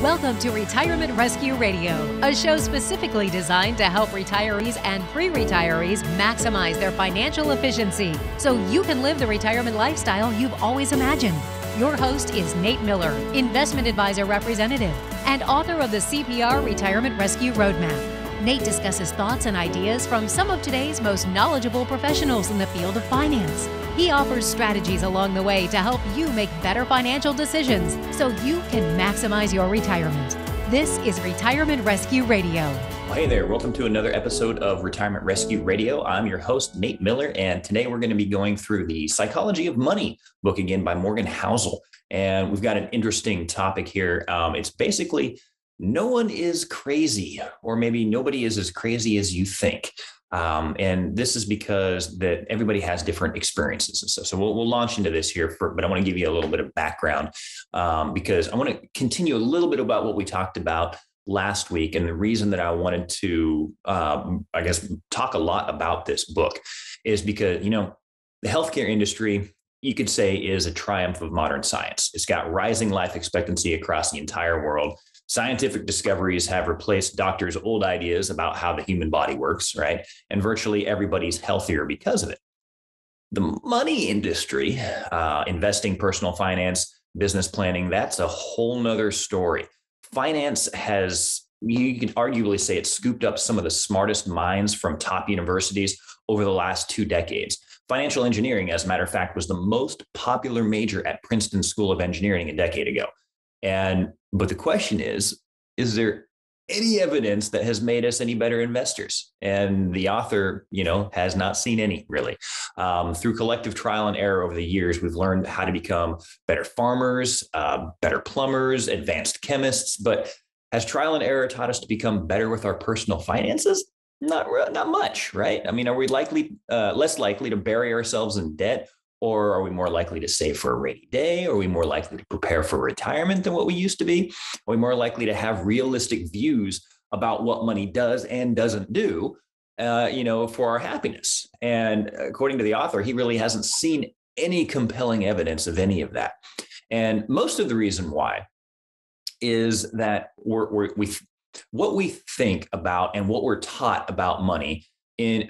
Welcome to Retirement Rescue Radio, a show specifically designed to help retirees and pre-retirees maximize their financial efficiency so you can live the retirement lifestyle you've always imagined. Your host is Nate Miller, investment advisor representative and author of the CPR Retirement Rescue Roadmap. Nate discusses thoughts and ideas from some of today's most knowledgeable professionals in the field of finance. He offers strategies along the way to help you make better financial decisions so you can maximize your retirement. This is Retirement Rescue Radio. Well, hey there. Welcome to another episode of Retirement Rescue Radio. I'm your host, Nate Miller, and today we're going to be going through the Psychology of Money book again by Morgan Housel. And we've got an interesting topic here. It's basically no one is crazy, or maybe nobody is as crazy as you think. And this is because that everybody has different experiences and stuff. So we'll launch into this here, but I want to give you a little bit of background because I want to continue a little bit about what we talked about last week. And the reason that I wanted to, talk a lot about this book is because, the healthcare industry, you could say, is a triumph of modern science. It's got rising life expectancy across the entire world. Scientific discoveries have replaced doctors' old ideas about how the human body works, right? And virtually everybody's healthier because of it. The money industry, investing, personal finance, business planning, that's a whole nother story. Finance has, you could arguably say, it scooped up some of the smartest minds from top universities over the last 2 decades. Financial engineering, as a matter of fact, was the most popular major at Princeton School of Engineering a decade ago. But the question is there any evidence that has made us any better investors? And the author, has not seen any, really. Through collective trial and error over the years, we've learned how to become better farmers, better plumbers, advanced chemists. But has trial and error taught us to become better with our personal finances? Not much, right? I mean, are we less likely to bury ourselves in debt? Or are we more likely to save for a rainy day? Are we more likely to prepare for retirement than what we used to be? Are we more likely to have realistic views about what money does and doesn't do, for our happiness? And according to the author, he really hasn't seen any compelling evidence of any of that. And most of the reason why is that what we think about and what we're taught about money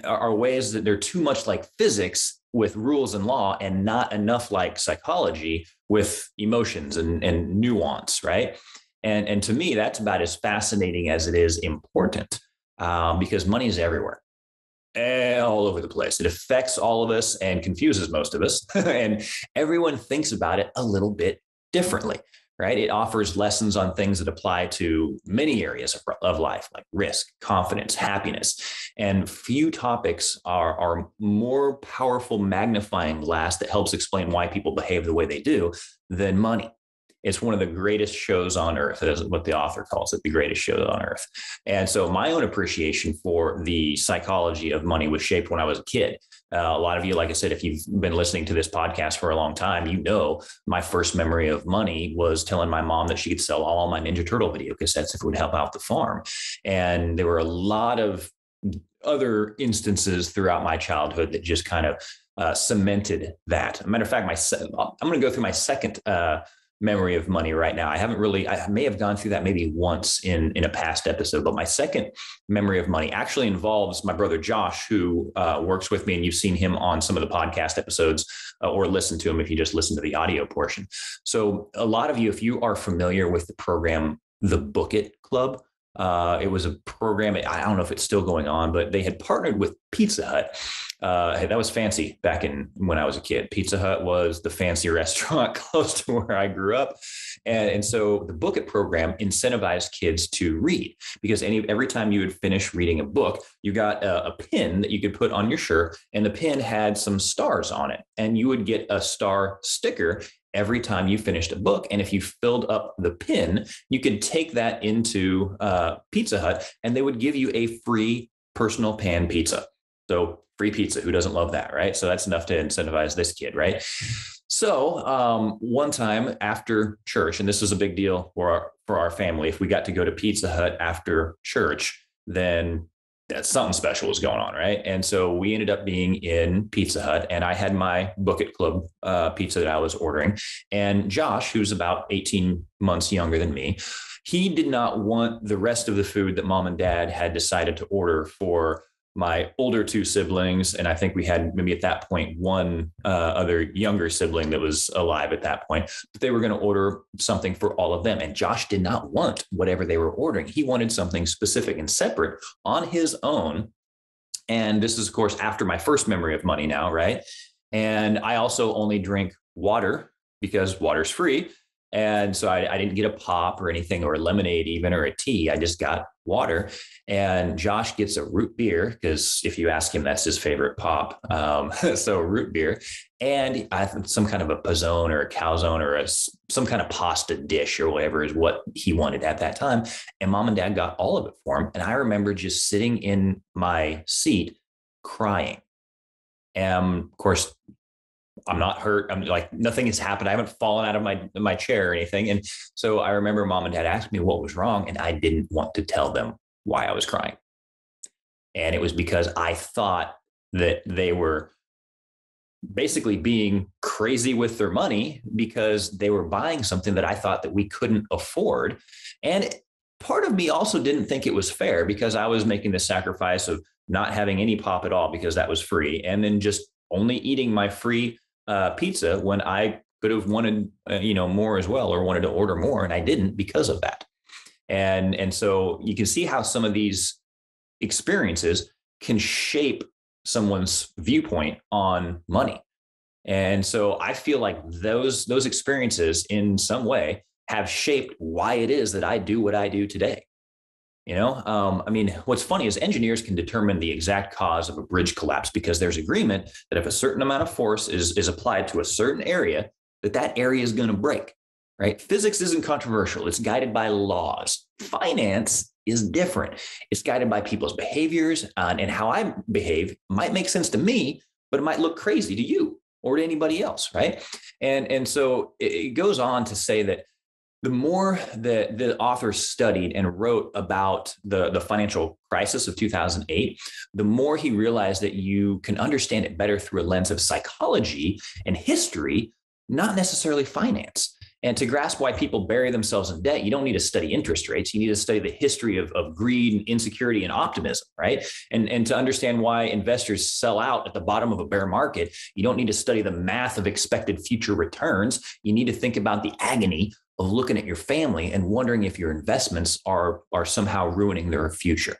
are ways that they're too much like physics with rules and law and not enough like psychology with emotions and nuance, right? And to me, that's about as fascinating as it is important because money is everywhere, all over the place. It affects all of us and confuses most of us. And everyone thinks about it a little bit differently, right? It offers lessons on things that apply to many areas of life, like risk, confidence, happiness. And few topics are more powerful magnifying glass that helps explain why people behave the way they do than money. It's one of the greatest shows on earth. That's what the author calls it, the greatest show on earth. And so my own appreciation for the psychology of money was shaped when I was a kid. A lot of you, like I said, if you've been listening to this podcast for a long time, my first memory of money was telling my mom that she could sell all my Ninja Turtle video cassettes if it would help out the farm. And there were a lot of other instances throughout my childhood that just kind of cemented that. As a matter of fact, I'm going to go through my second memory of money right now. I may have gone through that maybe once in a past episode, but my second memory of money actually involves my brother Josh, who works with me, and you've seen him on some of the podcast episodes or listen to him if you just listen to the audio portion. So a lot of you, if you are familiar with the program, the Book It Club, it was a program, I don't know if it's still going on, but they had partnered with Pizza Hut. That was fancy back when I was a kid. Pizza Hut was the fancy restaurant close to where I grew up. And so the Book It program incentivized kids to read because every time you would finish reading a book, you got a pin that you could put on your shirt, and the pin had some stars on it, and you would get a star sticker every time you finished a book. And if you filled up the pin, you could take that into Pizza Hut and they would give you a free personal pan pizza. So free pizza, who doesn't love that, right? So that's enough to incentivize this kid, right? So one time after church, and this was a big deal for our family, if we got to go to Pizza Hut after church, then something special was going on, right? And so we ended up being in Pizza Hut, and I had my Book It Club pizza that I was ordering. And Josh, who's about 18 months younger than me, he did not want the rest of the food that mom and dad had decided to order for my older two siblings. And I think we had maybe at that point one other younger sibling that was alive at that point. But they were going to order something for all of them. And Josh did not want whatever they were ordering. He wanted something specific and separate on his own. And this is, of course, after my first memory of money now, right? And I also only drink water because water's free. And so I didn't get a pop or anything, or a lemonade even, or a tea. I just got water. And Josh gets a root beer, because if you ask him, that's his favorite pop. So root beer, and some kind of a pizzone or a calzone or some kind of pasta dish or whatever is what he wanted at that time. And mom and dad got all of it for him. And I remember just sitting in my seat crying. And of course, I'm not hurt. I'm like, nothing has happened. I haven't fallen out of my chair or anything. And so I remember mom and dad asked me what was wrong, and I didn't want to tell them why I was crying. And it was because I thought that they were basically being crazy with their money because they were buying something that I thought that we couldn't afford. And part of me also didn't think it was fair, because I was making the sacrifice of not having any pop at all because that was free, and then just only eating my free pizza when I could have wanted, more as well, or wanted to order more. And I didn't because of that. And so you can see how some of these experiences can shape someone's viewpoint on money. And so I feel like those experiences in some way have shaped why it is that I do what I do today. What's funny is engineers can determine the exact cause of a bridge collapse, because there's agreement that if a certain amount of force is applied to a certain area, that area is going to break, right? Physics isn't controversial. It's guided by laws. Finance is different. It's guided by people's behaviors, and how I behave might make sense to me, but it might look crazy to you or to anybody else, right? And so it goes on to say that the more that the author studied and wrote about the financial crisis of 2008, the more he realized that you can understand it better through a lens of psychology and history, not necessarily finance. And to grasp why people bury themselves in debt, you don't need to study interest rates. You need to study the history of greed and insecurity and optimism, right? And to understand why investors sell out at the bottom of a bear market, you don't need to study the math of expected future returns. You need to think about the agony of looking at your family and wondering if your investments are somehow ruining their future.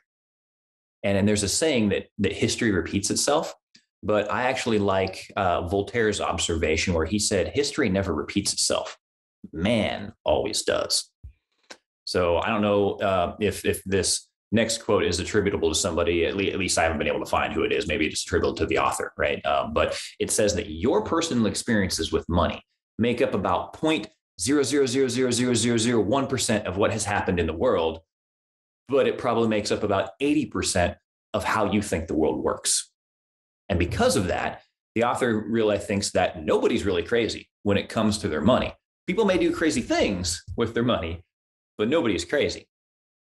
And there's a saying that history repeats itself, but I actually like Voltaire's observation, where he said, history never repeats itself. Man always does. So I don't know if this next quote is attributable to somebody. At least I haven't been able to find who it is. Maybe it's attributable to the author, right? But it says that your personal experiences with money make up about 0.0000001% of what has happened in the world, but it probably makes up about 80% of how you think the world works. And because of that, the author really thinks that nobody's really crazy when it comes to their money. People may do crazy things with their money, but nobody is crazy.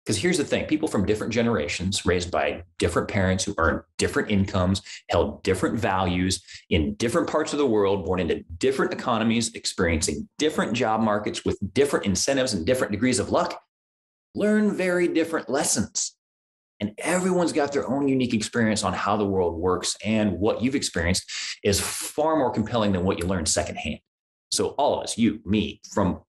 Because here's the thing, people from different generations, raised by different parents who earned different incomes, held different values in different parts of the world, born into different economies, experiencing different job markets with different incentives and different degrees of luck, learn very different lessons. And everyone's got their own unique experience on how the world works, and what you've experienced is far more compelling than what you learned secondhand. So all of us, you, me, from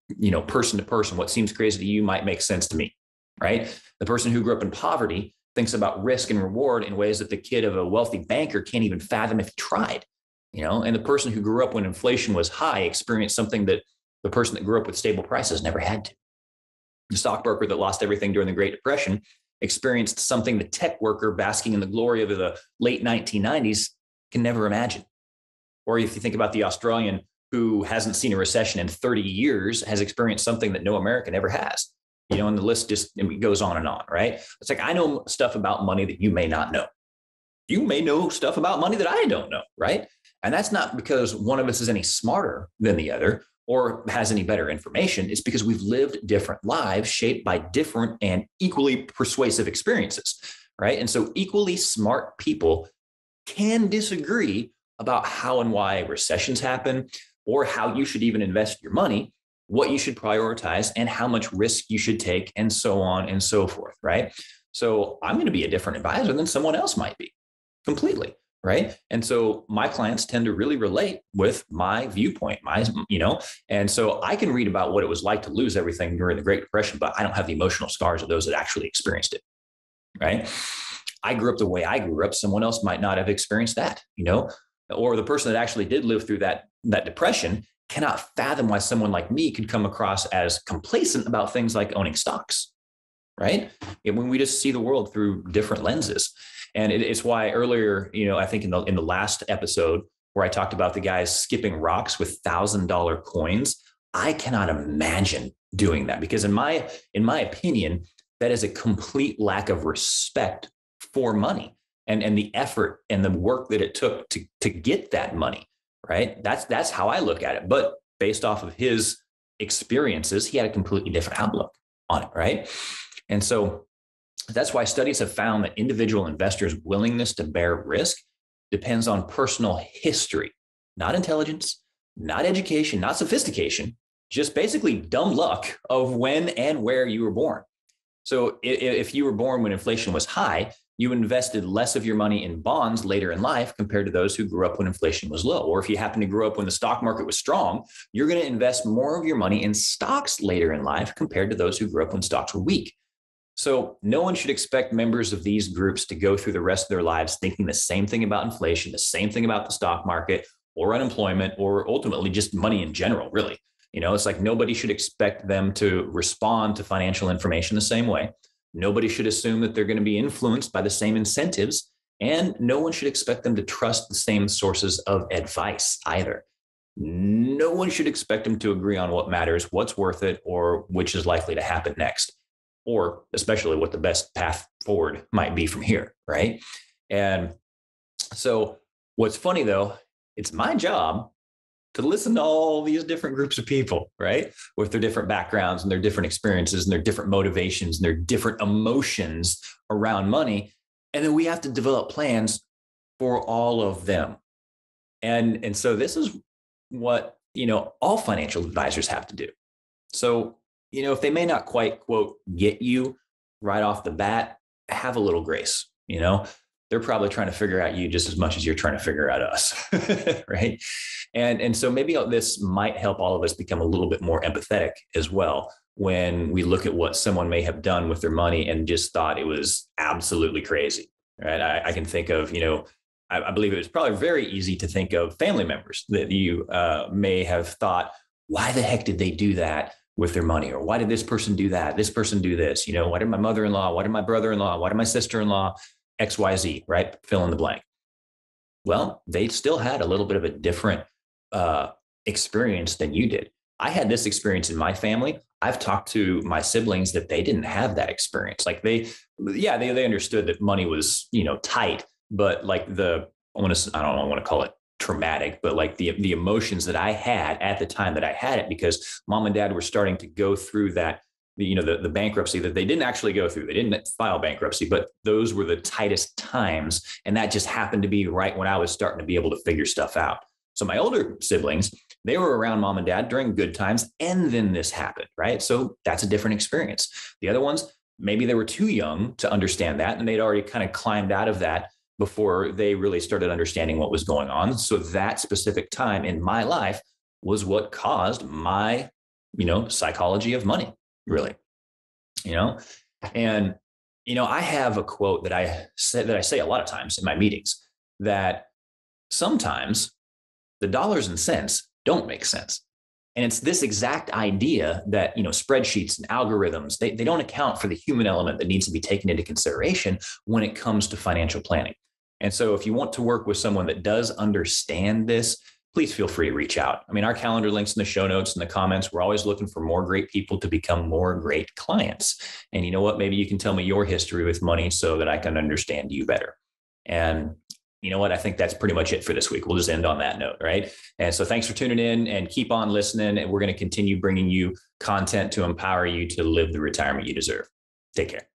person to person, what seems crazy to you might make sense to me, right? The person who grew up in poverty thinks about risk and reward in ways that the kid of a wealthy banker can't even fathom if he tried, and the person who grew up when inflation was high experienced something that the person that grew up with stable prices never had to. The stockbroker that lost everything during the Great Depression experienced something the tech worker basking in the glory of the late 1990s can never imagine. Or if you think about the Australian who hasn't seen a recession in 30 years, has experienced something that no American ever has, and the list just goes on and on, right? It's like, I know stuff about money that you may not know. You may know stuff about money that I don't know, right? And that's not because one of us is any smarter than the other or has any better information. It's because we've lived different lives shaped by different and equally persuasive experiences, right? And so equally smart people can disagree about how and why recessions happen, or how you should even invest your money, what you should prioritize, and how much risk you should take, and so on and so forth, right? So I'm going to be a different advisor than someone else might be completely, right? And so my clients tend to really relate with my viewpoint, and so I can read about what it was like to lose everything during the Great Depression, but I don't have the emotional scars of those that actually experienced it, right? I grew up the way I grew up. Someone else might not have experienced that, or the person that actually did live through that depression cannot fathom why someone like me could come across as complacent about things like owning stocks, right? When we just see the world through different lenses. And it's why earlier, I think in the last episode where I talked about the guys skipping rocks with $1,000 coins, I cannot imagine doing that, because in my opinion, that is a complete lack of respect for money and the effort and the work that it took to get that money, right? That's how I look at it. But based off of his experiences, he had a completely different outlook on it, right? And so that's why studies have found that individual investors' willingness to bear risk depends on personal history, not intelligence, not education, not sophistication, just basically dumb luck of when and where you were born. So if you were born when inflation was high, you invested less of your money in bonds later in life compared to those who grew up when inflation was low. Or if you happen to grow up when the stock market was strong, you're going to invest more of your money in stocks later in life compared to those who grew up when stocks were weak. So no one should expect members of these groups to go through the rest of their lives thinking the same thing about inflation, the same thing about the stock market or unemployment, or ultimately just money in general, really. It's like nobody should expect them to respond to financial information the same way. Nobody should assume that they're going to be influenced by the same incentives, and no one should expect them to trust the same sources of advice either. No one should expect them to agree on what matters, what's worth it, or which is likely to happen next, or especially what the best path forward might be from here, right? And so what's funny though, it's my job to listen to all these different groups of people, right? With their different backgrounds and their different experiences and their different motivations and their different emotions around money. And then we have to develop plans for all of them. And so this is what, all financial advisors have to do. So, if they may not quite, quote, get you right off the bat, have a little grace, they're probably trying to figure out you just as much as you're trying to figure out us, right? And so maybe this might help all of us become a little bit more empathetic as well when we look at what someone may have done with their money and just thought it was absolutely crazy, right? I can think of, I believe it was probably very easy to think of family members that you may have thought, why the heck did they do that with their money? Or why did this person do that? This person do this? Why did my mother-in-law? Why did my brother-in-law? Why did my sister-in-law? XYZ, right? Fill in the blank. Well, they still had a little bit of a different experience than you did. I had this experience in my family. I've talked to my siblings that they didn't have that experience. Like they understood that money was, tight, but like I don't want to call it traumatic, but like the emotions that I had at the time that I had it, because mom and dad were starting to go through that, the bankruptcy that they didn't actually go through. They didn't file bankruptcy, but those were the tightest times. And that just happened to be right when I was starting to be able to figure stuff out. So my older siblings, they were around mom and dad during good times, and then this happened, right? So that's a different experience. The other ones, maybe they were too young to understand that, and they'd already kind of climbed out of that before they really started understanding what was going on. So that specific time in my life was what caused my, psychology of money, really, and, I have a quote that I say a lot of times in my meetings, that sometimes the dollars and cents don't make sense. And it's this exact idea that, spreadsheets and algorithms, they don't account for the human element that needs to be taken into consideration when it comes to financial planning. And so if you want to work with someone that does understand this, please feel free to reach out. I mean, our calendar links in the show notes and the comments. We're always looking for more great people to become more great clients. And you know what? Maybe you can tell me your history with money so that I can understand you better. And you know what? I think that's pretty much it for this week. We'll just end on that note, right? And so thanks for tuning in, and keep on listening. And we're going to continue bringing you content to empower you to live the retirement you deserve. Take care.